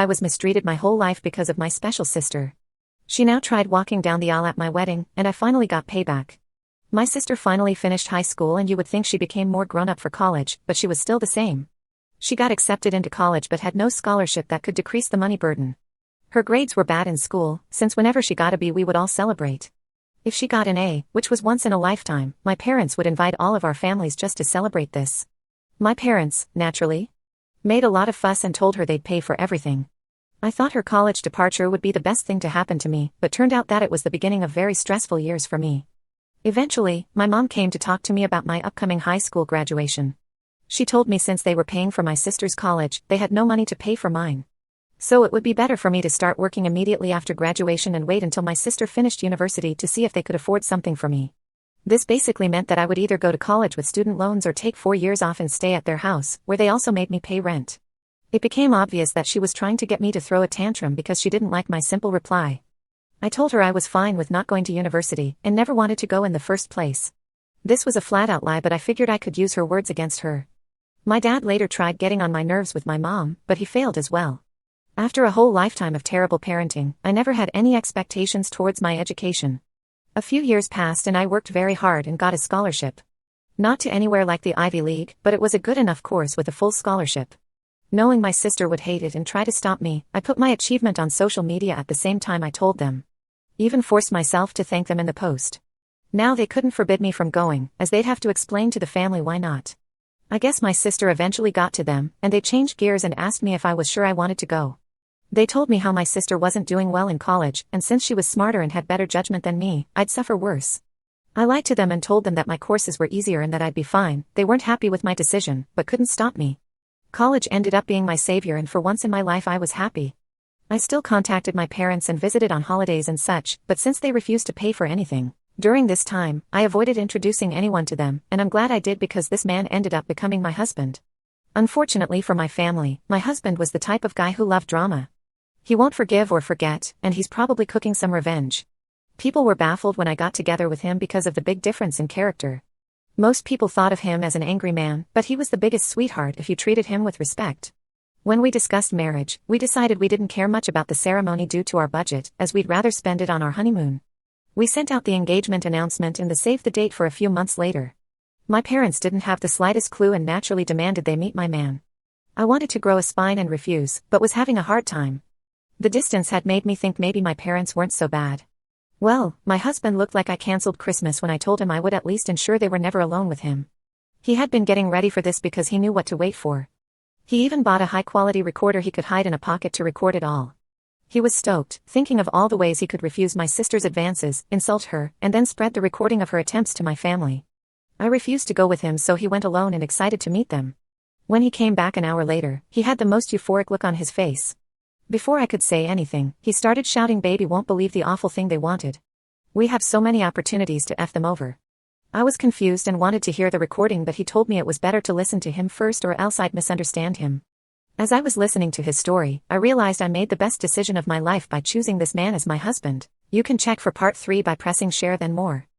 I was mistreated my whole life because of my special sister. She now tried walking down the aisle at my wedding, and I finally got payback. My sister finally finished high school, and you would think she became more grown-up for college, but she was still the same. She got accepted into college but had no scholarship that could decrease the money burden. Her grades were bad in school, since whenever she got a B we would all celebrate. If she got an A, which was once in a lifetime, my parents would invite all of our families just to celebrate this. My parents, naturally, made a lot of fuss and told her they'd pay for everything. I thought her college departure would be the best thing to happen to me, but turned out that it was the beginning of very stressful years for me. Eventually, my mom came to talk to me about my upcoming high school graduation. She told me since they were paying for my sister's college, they had no money to pay for mine. So it would be better for me to start working immediately after graduation and wait until my sister finished university to see if they could afford something for me. This basically meant that I would either go to college with student loans or take 4 years off and stay at their house, where they also made me pay rent. It became obvious that she was trying to get me to throw a tantrum because she didn't like my simple reply. I told her I was fine with not going to university and never wanted to go in the first place. This was a flat-out lie, but I figured I could use her words against her. My dad later tried getting on my nerves with my mom, but he failed as well. After a whole lifetime of terrible parenting, I never had any expectations towards my education. A few years passed and I worked very hard and got a scholarship. Not to anywhere like the Ivy League, but it was a good enough course with a full scholarship. Knowing my sister would hate it and try to stop me, I put my achievement on social media at the same time I told them. Even forced myself to thank them in the post. Now they couldn't forbid me from going, as they'd have to explain to the family why not. I guess my sister eventually got to them, and they changed gears and asked me if I was sure I wanted to go. They told me how my sister wasn't doing well in college, and since she was smarter and had better judgment than me, I'd suffer worse. I lied to them and told them that my courses were easier and that I'd be fine. They weren't happy with my decision, but couldn't stop me. College ended up being my savior, and for once in my life I was happy. I still contacted my parents and visited on holidays and such, but since they refused to pay for anything, during this time, I avoided introducing anyone to them, and I'm glad I did because this man ended up becoming my husband. Unfortunately for my family, my husband was the type of guy who loved drama. He won't forgive or forget, and he's probably cooking some revenge. People were baffled when I got together with him because of the big difference in character. Most people thought of him as an angry man, but he was the biggest sweetheart if you treated him with respect. When we discussed marriage, we decided we didn't care much about the ceremony due to our budget, as we'd rather spend it on our honeymoon. We sent out the engagement announcement and the save the date for a few months later. My parents didn't have the slightest clue and naturally demanded they meet my man. I wanted to grow a spine and refuse, but was having a hard time. The distance had made me think maybe my parents weren't so bad. Well, my husband looked like I canceled Christmas when I told him I would at least ensure they were never alone with him. He had been getting ready for this because he knew what to wait for. He even bought a high-quality recorder he could hide in a pocket to record it all. He was stoked, thinking of all the ways he could refuse my sister's advances, insult her, and then spread the recording of her attempts to my family. I refused to go with him, so he went alone and excited to meet them. When he came back an hour later, he had the most euphoric look on his face. Before I could say anything, he started shouting, "Baby won't believe the awful thing they wanted. We have so many opportunities to F them over." I was confused and wanted to hear the recording, but he told me it was better to listen to him first or else I'd misunderstand him. As I was listening to his story, I realized I made the best decision of my life by choosing this man as my husband. You can check for part 3 by pressing share then more.